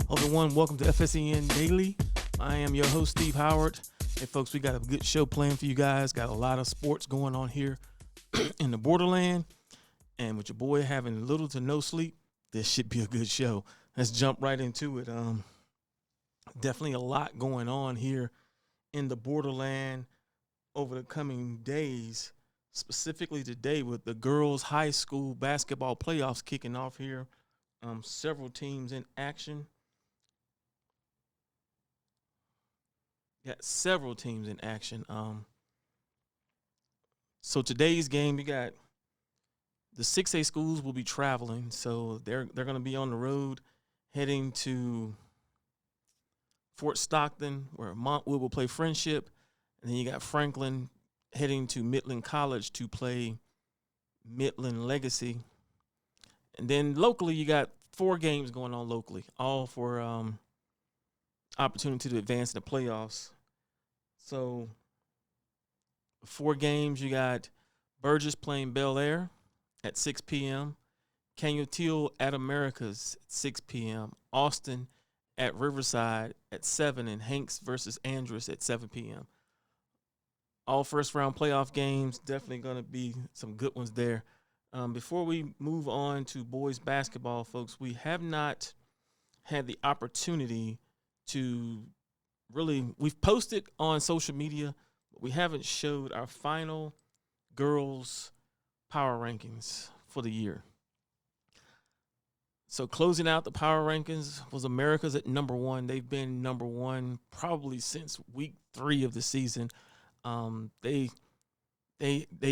Hello everyone, welcome to FSEN Daily. I am your host, Steve Howard. Hey folks, we got a good show planned for you guys. Got a lot of sports going on here in the borderland. And with your boy having little to no sleep, this should be a good show. Let's jump right into it. Definitely a lot going on here in the borderland over the coming days, specifically today with the girls' high school basketball playoffs kicking off here. Several teams in action. Got several teams in action. So today's game, you got the 6A schools will be traveling, so they're going to be on the road heading to Fort Stockton, where Montwood will play Friendship, and then you got Franklin heading to Midland College to play Midland Legacy. And then locally, you got 4 games going on locally, all for opportunity to advance in the playoffs. So 4 games, you got Burgess playing Bel Air at 6 p.m., Canutil at Americas at 6 p.m., Austin at Riverside at 7, and Hanks versus Andrus at 7 p.m. All first-round playoff games, definitely going to be some good ones there. Before we move on to boys basketball, folks, we have not had the opportunity to really, we've posted on social media, but we haven't showed our final girls power rankings for the year. So closing out the power rankings was America's at number 1. They've been number 1 probably since week 3 of the season. They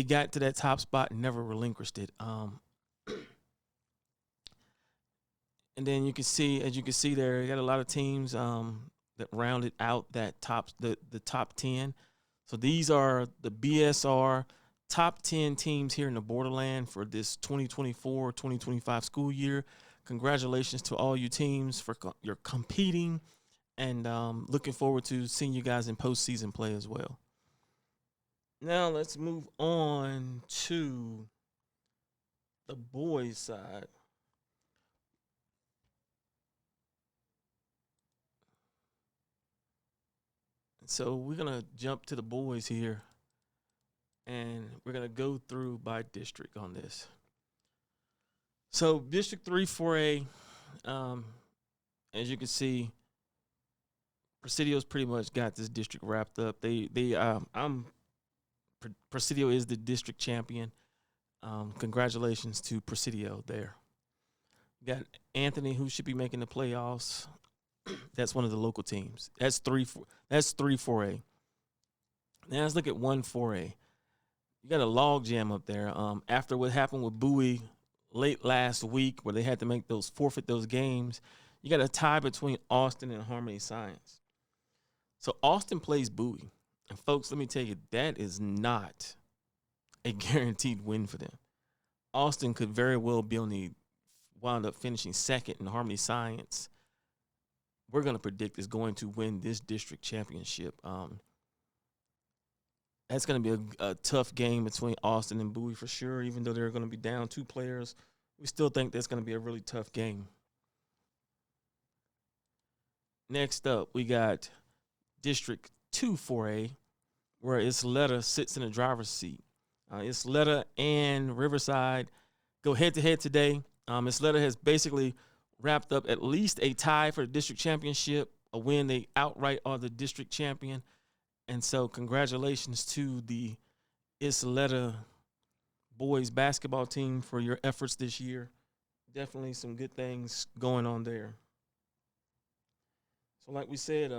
got to that top spot and never relinquished it. And then you can see, as you can see there, you got a lot of teams that rounded out that the top 10. So these are the BSR top 10 teams here in the borderland for this 2024-2025 school year. Congratulations to all you teams for your competing, and looking forward to seeing you guys in postseason play as well. Now let's move on to the boys' side. So we're going to jump to the boys here, and we're going to go through by district on this. So District 3 4A, as you can see, Presidio's pretty much got this district wrapped up. Presidio is the district champion. Congratulations to Presidio there. Got Anthony, who should be making the playoffs. That's one of the local teams. That's 3-4A. Now let's look at 1-4A. You got a log jam up there. After what happened with Bowie late last week, where they had to forfeit those games, you got a tie between Austin and Harmony Science. So Austin plays Bowie. And folks, let me tell you, that is not a guaranteed win for them. Austin could very well wound up finishing second, in Harmony Science, we're going to predict, is going to win this district championship. That's going to be a tough game between Austin and Bowie for sure. Even though they're going to be down 2 players, we still think that's going to be a really tough game. Next up, we got District 2 4A, where Isleta sits in the driver's seat. Isleta and Riverside go head-to-head today. Isleta has basically wrapped up at least a tie for the district championship, a win. They outright are the district champion. And so congratulations to the Isleta boys basketball team for your efforts this year. Definitely some good things going on there. So like we said,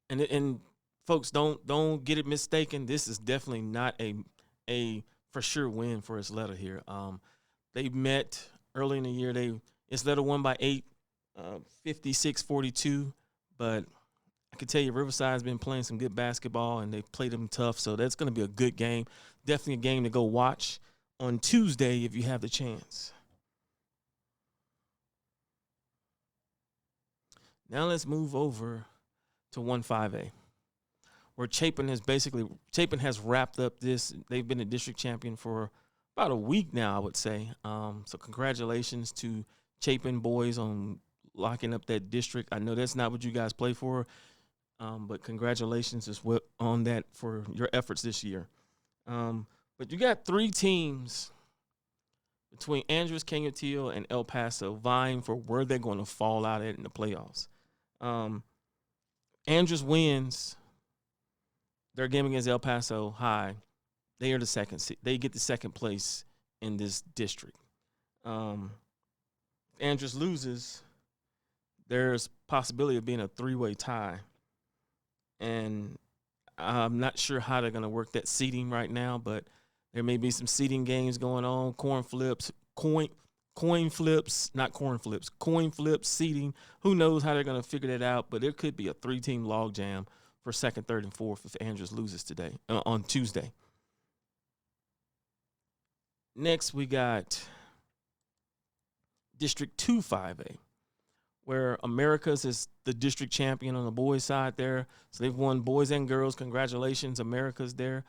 and folks, don't get it mistaken. This is definitely not a for sure win for Isleta here. They met early in the year. Isleta won by 8, 56-42. But I can tell you Riverside's been playing some good basketball, and they've played them tough. So that's going to be a good game. Definitely a game to go watch on Tuesday if you have the chance. Now let's move over to 1-5A, where Chapin has wrapped up this. They've been a district champion for about a week now, I would say. So congratulations to Chapin boys on locking up that district. I know that's not what you guys play for, but congratulations as well on that for your efforts this year. But you got 3 teams between Andrews, Canutillo, and El Paso vying for where they're going to fall out at in the playoffs. Andrews wins their game against El Paso High. They are the second. They get the second place in this district. Andrews loses, there's possibility of being a 3-way tie. And I'm not sure how they're going to work that seeding right now, but there may be some seeding games going on, coin flips, seeding. Who knows how they're going to figure that out, but there could be a 3-team logjam for second, third, and fourth if Andrews loses on Tuesday. Next, we got District 2 5A, where Americas is the district champion on the boys' side there. So they've won boys and girls. Congratulations, America's there.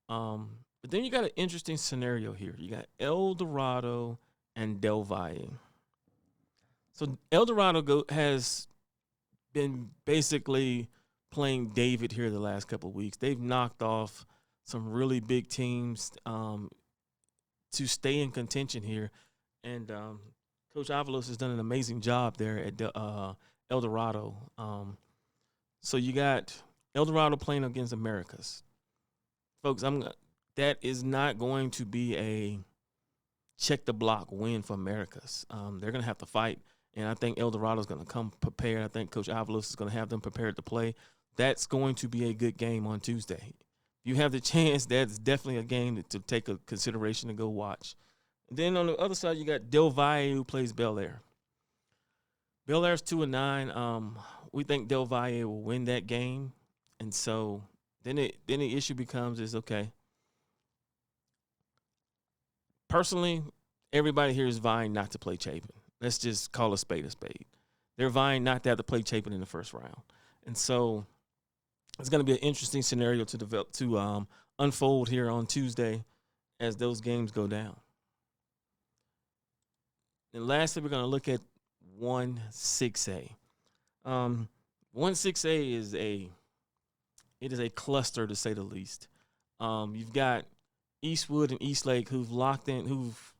But then you got an interesting scenario here. You got El Dorado and Del Valle. So El Dorado has been basically playing David here the last couple of weeks. They've knocked off some really big teams to stay in contention here. And Coach Avalos has done an amazing job there at El Dorado. So you got El Dorado playing against Americas. Folks, that is not going to be a check-the-block win for Americas. They're going to have to fight, and I think El Dorado is going to come prepared. I think Coach Avalos is going to have them prepared to play. That's going to be a good game on Tuesday. If you have the chance, that's definitely a game to take a consideration to go watch. And then on the other side, you got Del Valle, who plays Bel Air. Bel Air's 2-9. We think Del Valle will win that game, and so then the issue becomes is okay. Personally, everybody here is vying not to play Chapin. Let's just call a spade a spade. They're vying not to have to play Chapin in the first round, and so it's going to be an interesting scenario to unfold here on Tuesday as those games go down. And lastly, we're going to look at 1-6A. 1-6A is a cluster, to say the least. You've got Eastwood and Eastlake who've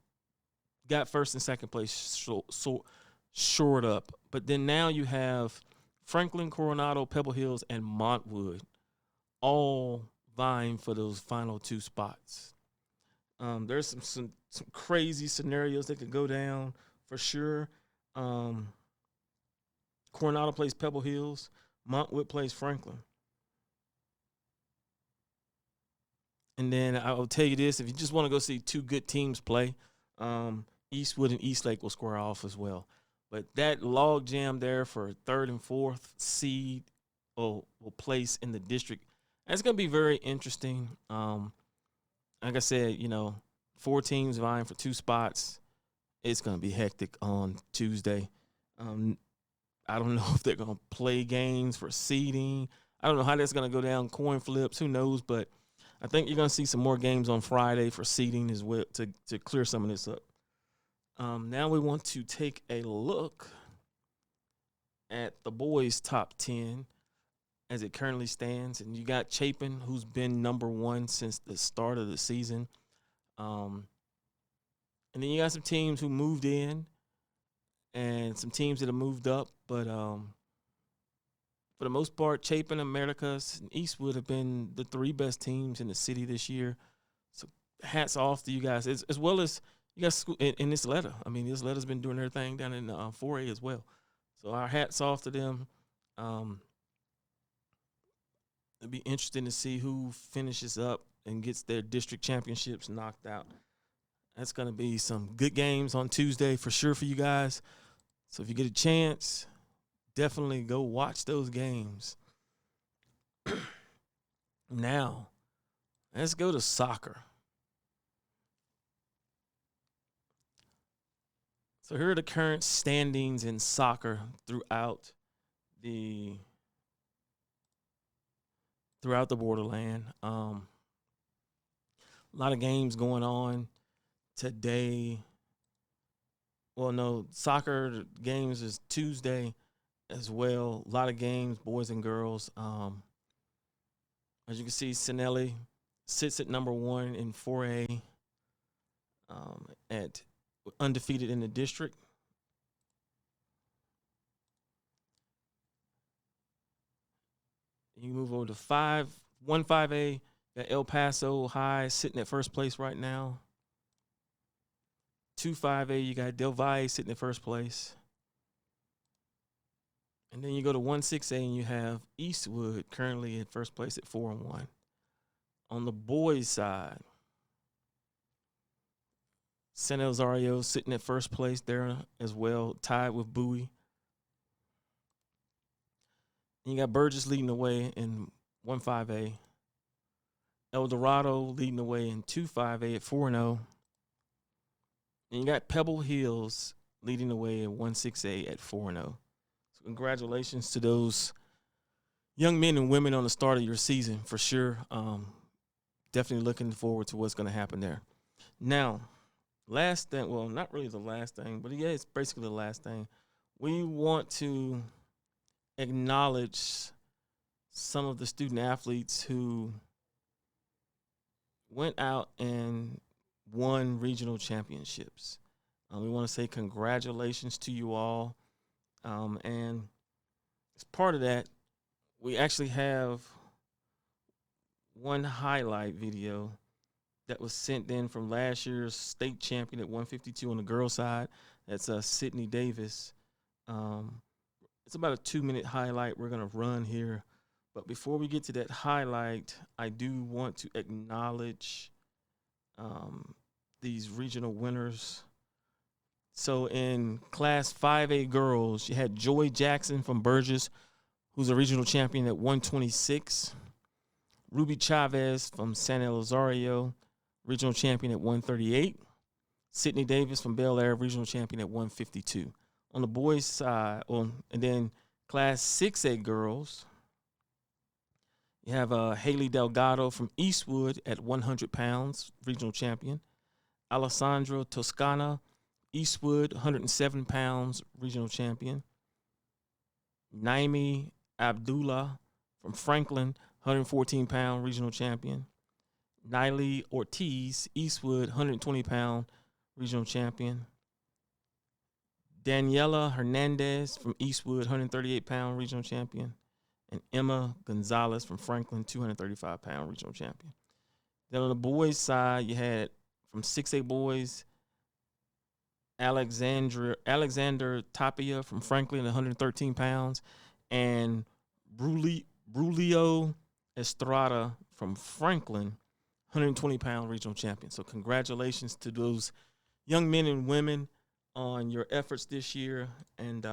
got first and second place shored up. But then now you have Franklin, Coronado, Pebble Hills, and Montwood all vying for those final 2 spots. There's some crazy scenarios that could go down for sure. Coronado plays Pebble Hills. Montwood plays Franklin. And then I will tell you this, if you just want to go see 2 good teams play, Eastwood and Eastlake will square off as well. But that log jam there for 3rd and 4th seed will place in the district. That's going to be very interesting. Like I said, 4 teams vying for 2 spots. It's going to be hectic on Tuesday. I don't know if they're going to play games for seeding. I don't know how that's going to go down, coin flips, who knows, but I think you're going to see some more games on Friday for seeding as well to clear some of this up. Now we want to take a look at the boys' top 10 as it currently stands. And you got Chapin, who's been number 1 since the start of the season. And then you got some teams who moved in and some teams that have moved up. But for the most part, Chapin, Americas, and Eastwood have been the 3 best teams in the city this year. So hats off to you guys, as well as you guys in this letter. I mean, this letter's been doing their thing down in 4A as well. So our hats off to them. It'll be interesting to see who finishes up and gets their district championships knocked out. That's going to be some good games on Tuesday for sure for you guys. So if you get a chance, definitely go watch those games. Now, let's go to soccer. So here are the current standings in soccer throughout the borderland. A lot of games going on today. Well, no, soccer games is Tuesday as well. A lot of games, boys and girls. As you can see, Sinelli sits at number one in 4A, at undefeated in the district. You move over to 5A. Got El Paso High sitting at first place right now. 2-5A, you got Del Valle sitting at first place. And then you go to 1-6A and you have Eastwood currently at first place at 4-1. On the boys' side, San Elizario sitting at first place there as well, tied with Bowie. And you got Burgess leading the way in 1-5A. El Dorado leading the way in 2-5A at 4-0. And you got Pebble Hills leading the way in 1-6A at 4-0. So congratulations to those young men and women on the start of your season for sure. Definitely looking forward to what's going to happen there. Now, last thing, well, not really the last thing, but yeah, it's basically the last thing. We want to acknowledge some of the student athletes who went out and won regional championships. We want to say congratulations to you all. And as part of that, we actually have one highlight video that was sent in from last year's state champion at 152 on the girls' side. That's Sydney Davis. It's about a 2-minute highlight we're going to run here. But before we get to that highlight, I do want to acknowledge these regional winners. So in Class 5A girls, you had Joy Jackson from Burgess, who's a regional champion at 126. Ruby Chavez from San Elizario, regional champion at 138. Sydney Davis from Bel Air, regional champion at 152. On the boys' side, and then Class 6A girls, you have Haley Delgado from Eastwood at 100 pounds, regional champion. Alessandro Toscana, Eastwood, 107 pounds, regional champion. Naimi Abdullah from Franklin, 114-pound, regional champion. Niley Ortiz, Eastwood, 120-pound, regional champion. Daniela Hernandez from Eastwood, 138-pound, regional champion. And Emma Gonzalez from Franklin, 235-pound, regional champion. Then on the boys' side, you had from 6A boys, Alexander Tapia from Franklin, 113 pounds, and Brulio Estrada from Franklin, 120-pound regional champion. So congratulations to those young men and women on your efforts this year. And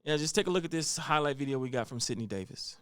just take a look at this highlight video we got from Sydney Davis.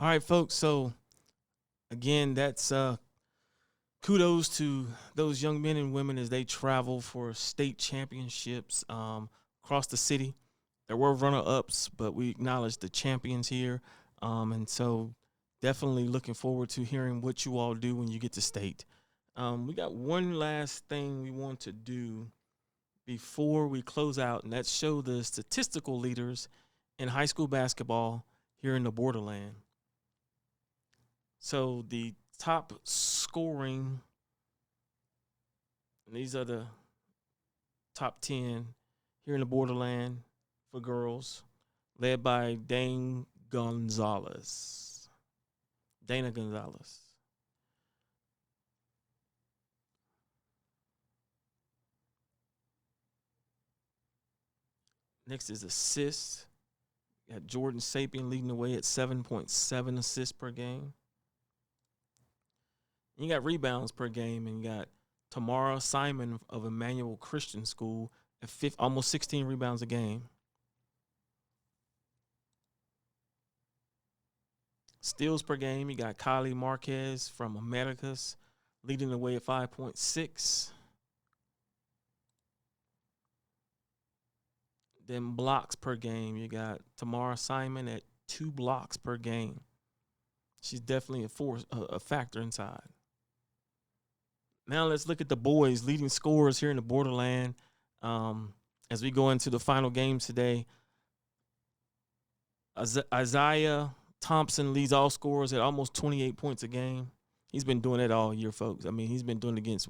All right, folks. So again, that's kudos to those young men and women as they travel for state championships across the city. There were runner-ups, but we acknowledge the champions here, and so definitely looking forward to hearing what you all do when you get to state. We got one last thing we want to do before we close out, and that's show the statistical leaders in high school basketball here in the borderland. So the top scoring, and these are the top 10 here in the borderland for girls, led by Dana Gonzalez. Next is assists. You got Jordan Sapien leading the way at 7.7 assists per game. And you got rebounds per game, and you got Tamara Simon of Emmanuel Christian School at almost 16 rebounds a game. Steals per game, you got Kylie Marquez from Americas leading the way at 5.6. Then blocks per game, you got Tamara Simon at 2 blocks per game. She's definitely a factor inside. Now let's look at the boys, leading scorers here in the borderland. As we go into the final games today, Isaiah Thompson leads all scorers at almost 28 points a game. He's been doing it all year, folks. I mean, he's been doing it against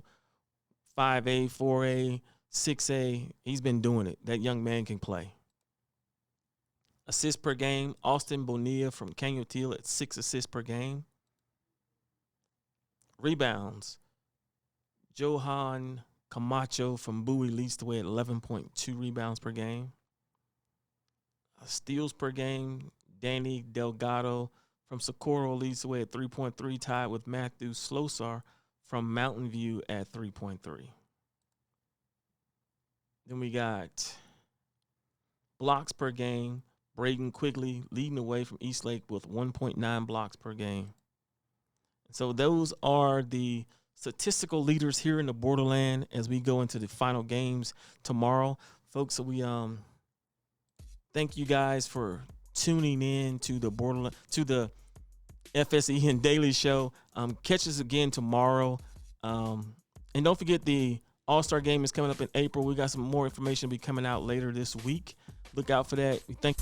5A, 4A, 6A. He's been doing it. That young man can play. Assists per game, Austin Bonilla from Canutil at 6 assists per game. Rebounds, Johan Camacho from Bowie leads the way at 11.2 rebounds per game. Steals per game, Danny Delgado from Socorro leads the way at 3.3, tied with Matthew Slosar from Mountain View at 3.3. Then we got blocks per game, Braden Quigley leading the way from Eastlake with 1.9 blocks per game. So those are the statistical leaders here in the borderland as we go into the final games tomorrow. Folks, so we thank you guys for tuning in to the borderland, to the FSEN Daily Show. Catch us again tomorrow. And don't forget the All-Star game is coming up in April. We got some more information to be coming out later this week. Look out for that. We thank